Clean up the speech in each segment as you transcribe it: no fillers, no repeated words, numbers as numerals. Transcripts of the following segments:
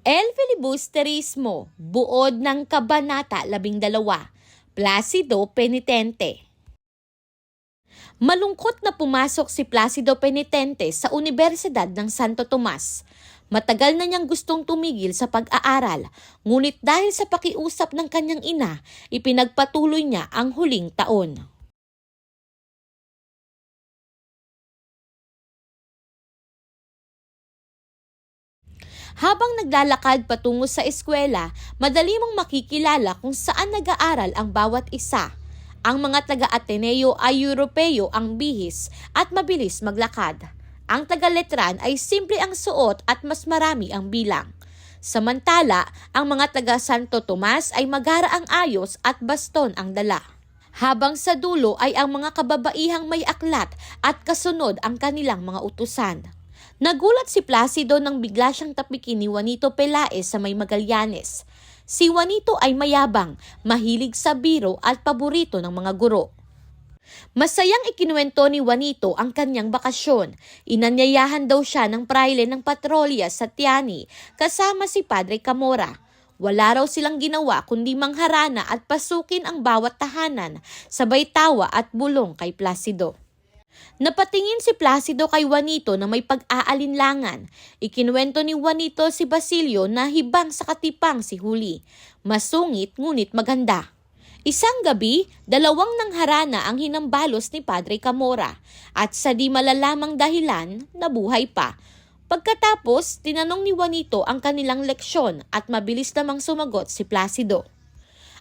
El Filibusterismo, buod ng Kabanata 12, Placido Penitente. Malungkot na pumasok si Placido Penitente sa Universidad ng Santo Tomas. Matagal na niyang gustong tumigil sa pag-aaral, ngunit dahil sa pakiusap ng kanyang ina, ipinagpatuloy niya ang huling taon. Habang naglalakad patungo sa eskwela, madali mong makikilala kung saan nag-aaral ang bawat isa. Ang mga taga-Ateneo ay Europeo ang bihis at mabilis maglakad. Ang taga-Letran ay simple ang suot at mas marami ang bilang. Samantala, ang mga taga-Santo Tomas ay magara ang ayos at baston ang dala. Habang sa dulo ay ang mga kababaihang may aklat at kasunod ang kanilang mga utusan. Nagulat si Placido nang bigla siyang tapikin ni Juanito Pelaez sa may Magallanes. Si Juanito ay mayabang, mahilig sa biro at paborito ng mga guro. Masayang ikinuwento ni Juanito ang kanyang bakasyon. Inanyayahan daw siya ng praile ng patrolya sa Tiani kasama si Padre Camora. Wala raw silang ginawa kundi mangharana at pasukin ang bawat tahanan, sabay tawa at bulong kay Placido. Napatingin si Placido kay Juanito na may pag-aalinlangan. Ikinuwento ni Juanito si Basilio na hibang sa katipang si Huli. Masungit ngunit maganda. Isang gabi, dalawang nangharana ang hinambalos ni Padre Camora at sa di malalamang dahilan, nabuhay pa. Pagkatapos, tinanong ni Juanito ang kanilang leksyon at mabilis namang sumagot si Placido.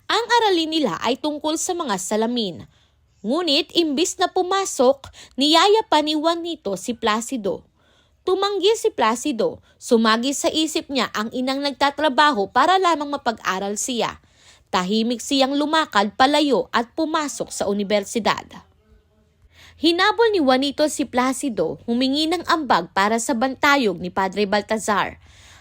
Ang aralin nila ay tungkol sa mga salamin. Ngunit imbis na pumasok, niyaya pa ni Juanito si Placido. Tumanggi si Placido, sumagi sa isip niya ang inang nagtatrabaho para lamang mapag-aral siya. Tahimik siyang lumakad palayo at pumasok sa universidad. Hinabol ni Juanito si Placido, humingi ng ambag para sa bantayog ni Padre Baltazar.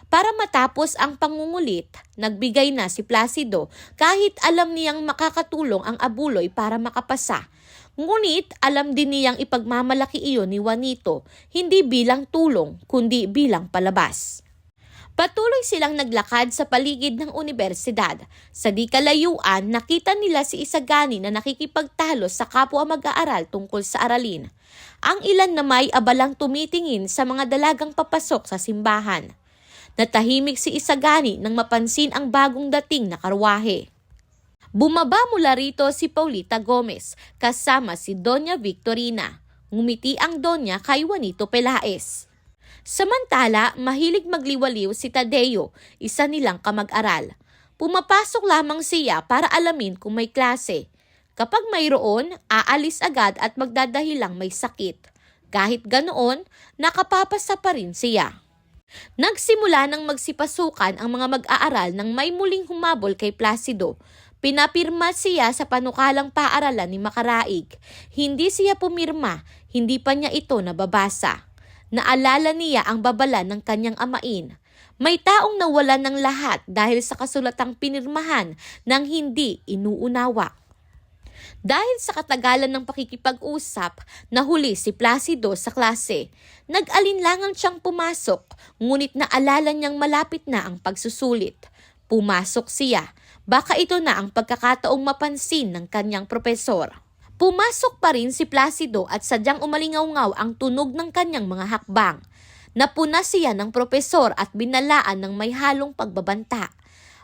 Para matapos ang pangungulit, nagbigay na si Placido kahit alam niyang makakatulong ang abuloy para makapasa. Ngunit alam din niyang ipagmamalaki iyon ni Juanito, hindi bilang tulong kundi bilang palabas. Patuloy silang naglakad sa paligid ng universidad. Sa di kalayuan, nakita nila si Isagani na nakikipagtalo sa kapwa mag-aaral tungkol sa aralin. Ang ilan na may abalang tumitingin sa mga dalagang papasok sa simbahan. Natahimik si Isagani nang mapansin ang bagong dating na karwahe. Bumaba mula rito si Paulita Gomez kasama si Doña Victorina. Ngumiti ang Doña kay Juanito Pelaez. Samantala, mahilig magliwaliw si Tadeo, isa nilang kamag-aral. Pumapasok lamang siya para alamin kung may klase. Kapag mayroon, aalis agad at magdadahilang may sakit. Kahit ganoon, nakapapasa pa rin siya. Nagsimula ng magsipasukan ang mga mag-aaral nang may muling humabol kay Placido. Pinapirma siya sa panukalang paaralan ni Makaraig. Hindi siya pumirma, hindi pa niya ito nababasa. Naalala niya ang babala ng kanyang amain. May taong nawalan ng lahat dahil sa kasulatang pinirmahan ng hindi inuunawa. Dahil sa katagalan ng pakikipag-usap, nahuli si Placido sa klase. Nag-alinlangan siyang pumasok, ngunit naalala niyang malapit na ang pagsusulit. Pumasok siya. Baka ito na ang pagkakataong mapansin ng kanyang propesor. Pumasok pa rin si Placido at sadyang umalingaw-ngaw ang tunog ng kanyang mga hakbang. Napuna siya ng propesor at binalaan ng may halong pagbabanta.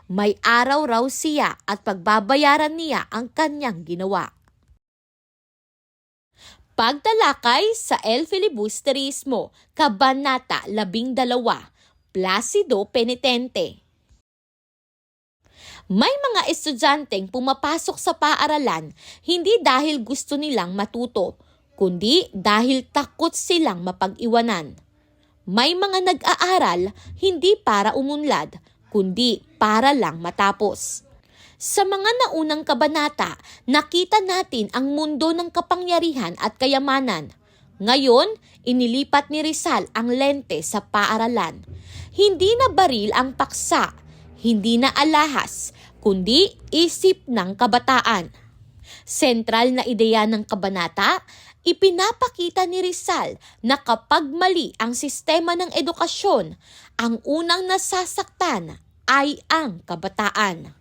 May araw raw siya at pagbabayaran niya ang kanyang ginawa. Pagtalakay sa El Filibusterismo, Kabanata 12, Placido Penitente. May mga estudyanteng pumapasok sa paaralan hindi dahil gusto nilang matuto, kundi dahil takot silang mapag-iwanan. May mga nag-aaral hindi para umunlad, kundi para lang matapos. Sa mga naunang kabanata, nakita natin ang mundo ng kapangyarihan at kayamanan. Ngayon, inilipat ni Rizal ang lente sa paaralan. Hindi na baril ang paksa, hindi na alahas, kundi isip ng kabataan. Sentral na ideya ng kabanata, Ipinapakita ni Rizal na kapag mali ang sistema ng edukasyon, ang unang nasasaktan ay ang kabataan.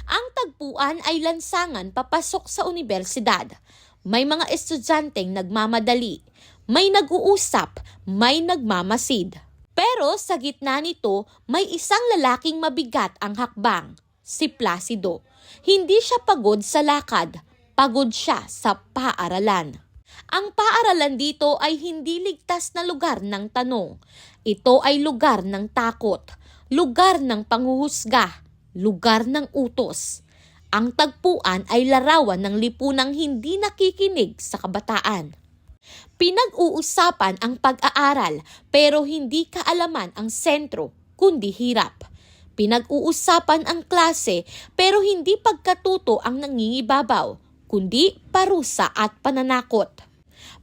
Ang tagpuan ay lansangan papasok sa unibersidad. May mga estudyanteng nagmamadali, may nag-uusap, may nagmamasid. Pero sa gitna nito, may isang lalaking mabigat ang hakbang, si Placido. Hindi siya pagod sa lakad, pagod siya sa paaralan. Ang paaralan dito ay hindi ligtas na lugar ng tanong. Ito ay lugar ng takot, lugar ng panghuhusga, lugar ng utos. Ang tagpuan ay larawan ng lipunang hindi nakikinig sa kabataan. Pinag-uusapan ang pag-aaral pero hindi kaalaman ang sentro kundi hirap. Pinag-uusapan ang klase pero hindi pagkatuto ang nangingibabaw kundi parusa at pananakot.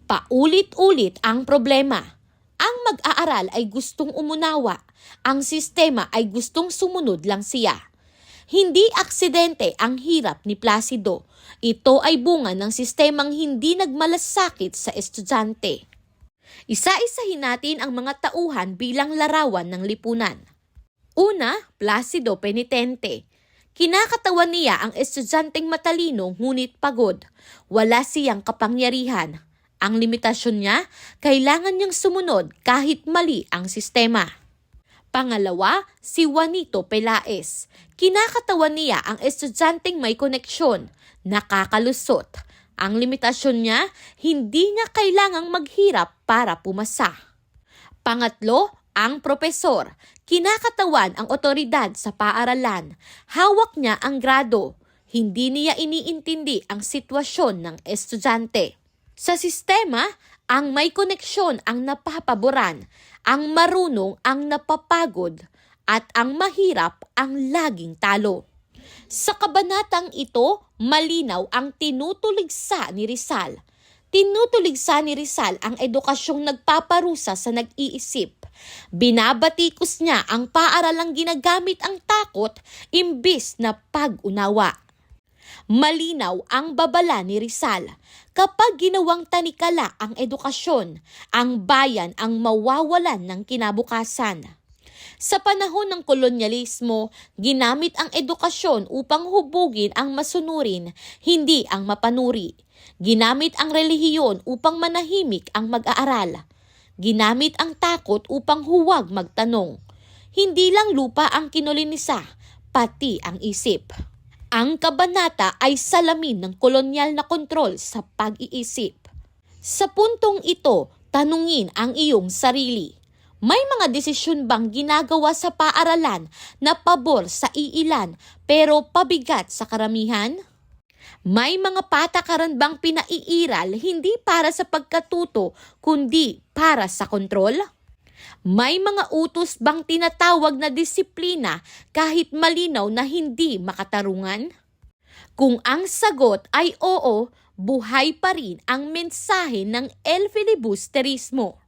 Paulit-ulit ang problema. Ang mag-aaral ay gustong umunawa, ang sistema ay gustong sumunod lang siya. Hindi aksidente ang hirap ni Placido. Ito ay bunga ng sistemang hindi nagmalasakit sa estudyante. Isa-isahin natin ang mga tauhan bilang larawan ng lipunan. Una, Placido penitente. Kinakatawan niya ang estudyanteng matalino ngunit pagod. Wala siyang kapangyarihan. Ang limitasyon niya, kailangan niyang sumunod kahit mali ang sistema. Pangalawa, si Juanito Pelaez. Kinakatawan niya ang estudyanteng may koneksyon, nakakalusot. Ang limitasyon niya, hindi niya kailangang maghirap para pumasa. Pangatlo, ang propesor. Kinakatawan ang otoridad sa paaralan. Hawak niya ang grado. Hindi niya iniintindi ang sitwasyon ng estudyante. Sa sistema, ang may koneksyon ang napapaboran, ang marunong ang napapagod, at ang mahirap ang laging talo. Sa kabanatang ito, malinaw ang tinutuligsa ni Rizal. Tinutuligsa ni Rizal ang edukasyong nagpaparusa sa nag-iisip. Binabatikos niya ang paaralang ginagamit ang takot imbis na pag-unawa. Malinaw ang babala ni Rizal. Kapag ginawang tanikala ang edukasyon, ang bayan ang mawawalan ng kinabukasan. Sa panahon ng kolonyalismo, ginamit ang edukasyon upang hubugin ang masunurin, hindi ang mapanuri. Ginamit ang relihiyon upang manahimik ang mag-aaral. Ginamit ang takot upang huwag magtanong. Hindi lang lupa ang kinulinisa, pati ang isip. Ang kabanata ay salamin ng kolonyal na kontrol sa pag-iisip. Sa puntong ito, tanungin ang iyong sarili. May mga desisyon bang ginagawa sa paaralan na pabor sa iilan pero pabigat sa karamihan? May mga patakaran bang pinaiiral hindi para sa pagkatuto kundi para sa kontrol? May mga utos bang tinatawag na disiplina kahit malinaw na hindi makatarungan? Kung ang sagot ay oo, buhay pa rin ang mensahe ng El Filibusterismo.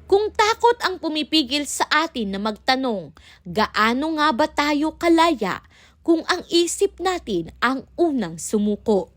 Kung takot ang pumipigil sa atin na magtanong, gaano nga ba tayo kalaya kung ang isip natin ang unang sumuko?